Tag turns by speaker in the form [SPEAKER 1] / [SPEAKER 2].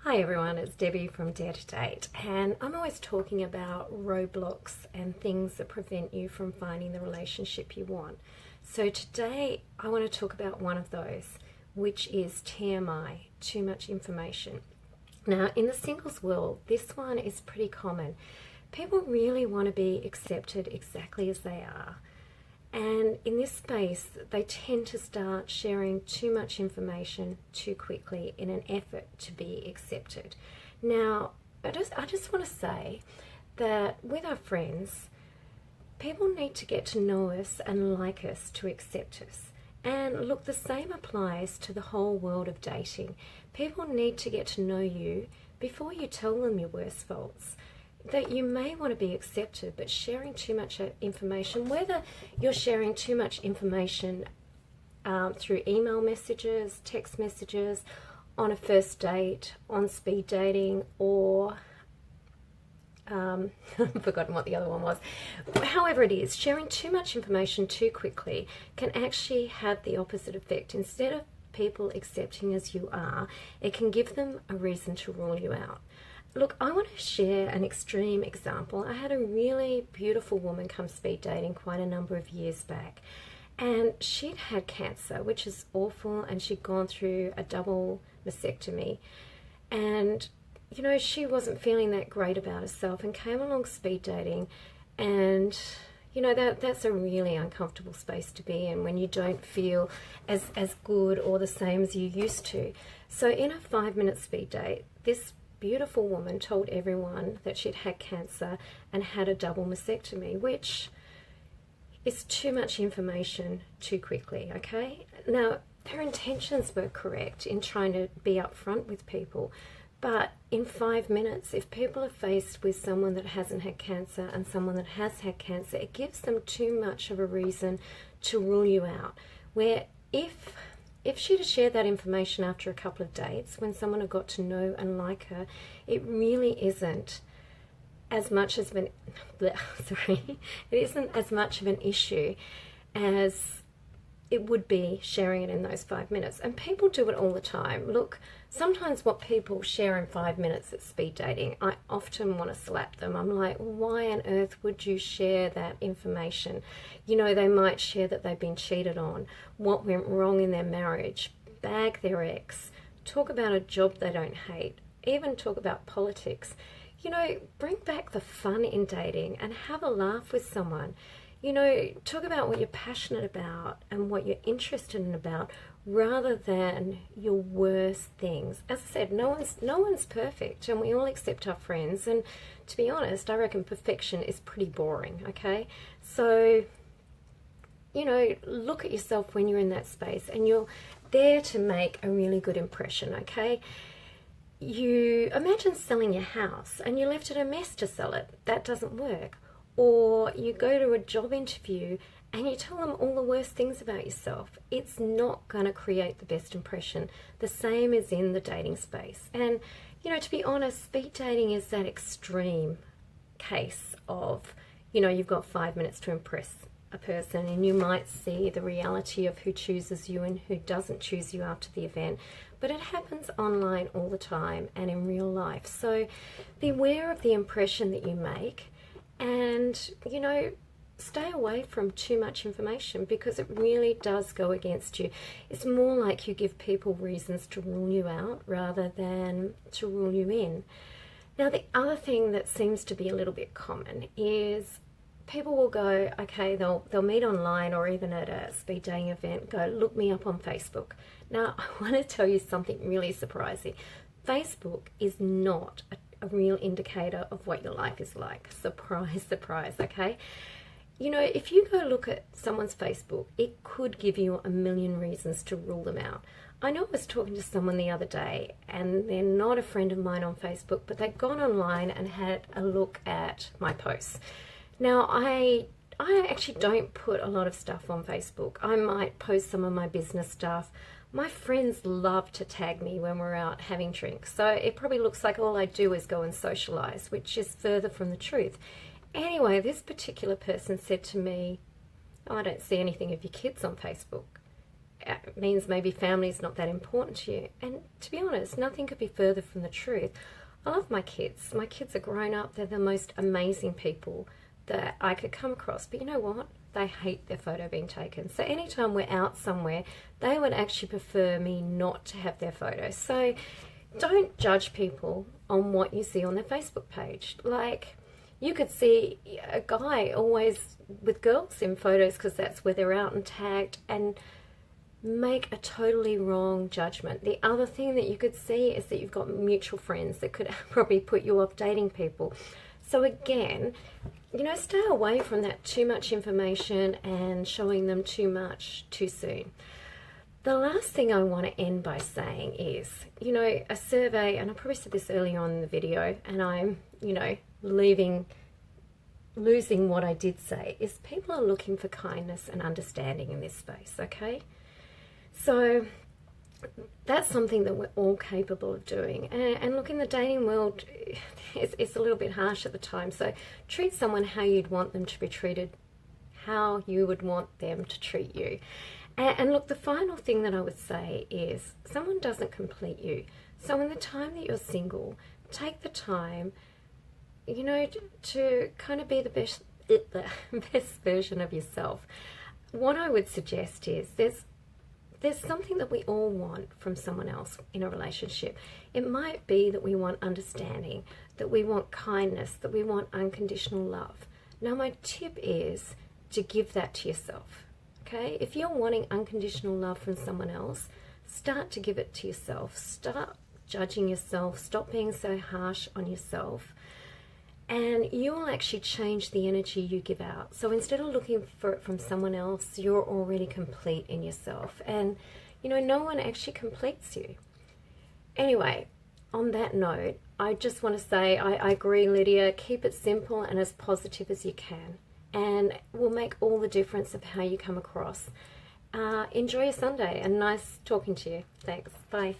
[SPEAKER 1] Hi everyone, it's Debbie from Dare to Date, and I'm always talking about roadblocks and things that prevent you from finding the relationship you want. So today I want to talk about one of those, which is TMI, too much information. Now, in the singles world, this one is pretty common. People really want to be accepted exactly as they are. And in this space, they tend to start sharing too much information too quickly in an effort to be accepted. Now, I just want to say that with our friends, people need to get to know us and like us to accept us. And look, the same applies to the whole world of dating. People need to get to know you before you tell them your worst faults. That you may want to be accepted, but sharing too much information, whether you're sharing too much information through email messages, text messages, on a first date, on speed dating, or I've forgotten what the other one was. However it is, sharing too much information too quickly can actually have the opposite effect. Instead of people accepting as you are, it can give them a reason to rule you out. Look, I want to share an extreme example. I had a really beautiful woman come speed dating quite a number of years back, and she'd had cancer, which is awful, and she'd gone through a double mastectomy, and you know, she wasn't feeling that great about herself and came along speed dating, and you know, that's a really uncomfortable space to be in when you don't feel as good or the same as you used to. So in a 5-minute speed date, this beautiful woman told everyone that she'd had cancer and had a double mastectomy, which is too much information too quickly, okay? Now, her intentions were correct in trying to be upfront with people, but in 5 minutes, if people are faced with someone that hasn't had cancer and someone that has had cancer, it gives them too much of a reason to rule you out. Where if she'd have shared that information after a couple of dates, when someone had got to know and like her, it really isn't as much as an it isn't as much of an issue as it would be sharing it in those 5 minutes. And people do it all the time. Look, sometimes what people share in 5 minutes at speed dating, I often want to slap them. I'm like, why on earth would you share that information? You know, they might share that they've been cheated on, what went wrong in their marriage, bag their ex, talk about a job they don't hate, even talk about politics. You know, bring back the fun in dating and have a laugh with someone. You know, talk about what you're passionate about and what you're interested in about, rather than your worst things. As I said, no one's perfect, and we all accept our friends. And to be honest, I reckon perfection is pretty boring. Okay, so you know, look at yourself when you're in that space, and you're there to make a really good impression. Okay. You imagine selling your house and you left it a mess to sell it. That doesn't work. Or you go to a job interview and you tell them all the worst things about yourself. It's not going to create the best impression. The same is in the dating space. And, you know, to be honest, speed dating is that extreme case of, you know, you've got 5 minutes to impress a person, and you might see the reality of who chooses you and who doesn't choose you after the event. But it happens online all the time and in real life. So beware of the impression that you make. And, you know, stay away from too much information, because it really does go against you. It's more like you give people reasons to rule you out rather than to rule you in. Now, the other thing that seems to be a little bit common is people will go, okay, they'll meet online or even at a speed dating event, go, look me up on Facebook. Now, I want to tell you something really surprising. Facebook is not a real indicator of what your life is like. Surprise, surprise, okay? You know, if you go look at someone's Facebook, it could give you a million reasons to rule them out. I know I was talking to someone the other day, and they're not a friend of mine on Facebook, but they'd gone online and had a look at my posts. Now, I actually don't put a lot of stuff on Facebook. I might post some of my business stuff. My friends love to tag me when we're out having drinks, so it probably looks like all I do is go and socialize, which is further from the truth. Anyway, this particular person said to me, oh, I don't see anything of your kids on Facebook. means maybe family is not that important to you. And to be honest, nothing could be further from the truth. I love my kids. My kids are grown up. They're the most amazing people that I could come across. But you know what? They hate their photo being taken. So anytime we're out somewhere, they would actually prefer me not to have their photo. So don't judge people on what you see on their Facebook page. Like, you could see a guy always with girls in photos because that's where they're out and tagged, and make a totally wrong judgment. The other thing that you could see is that you've got mutual friends that could probably put you off dating people. So again, you know, stay away from that too much information and showing them too much too soon. The last thing I want to end by saying is, you know, a survey, and I probably said this earlier on in the video, and I'm, you know, losing what I did say, is people are looking for kindness and understanding in this space, okay? So that's something that we're all capable of doing. And look, in the dating world, it's a little bit harsh at the time. So treat someone how you'd want them to be treated, how you would want them to treat you. And look, the final thing that I would say is someone doesn't complete you. So in the time that you're single, take the time, you know, to kind of be the best version of yourself. What I would suggest is there's something that we all want from someone else in a relationship. It might be that we want understanding, that we want kindness, that we want unconditional love. Now, my tip is to give that to yourself. Okay, if you're wanting unconditional love from someone else, start to give it to yourself. Start judging yourself. Stop being so harsh on yourself. And you will actually change the energy you give out. So instead of looking for it from someone else, you're already complete in yourself. And, you know, no one actually completes you. Anyway, on that note, I just want to say I agree, Lydia. Keep it simple and as positive as you can. And will make all the difference of how you come across. Enjoy your Sunday, and nice talking to you. Thanks. Bye.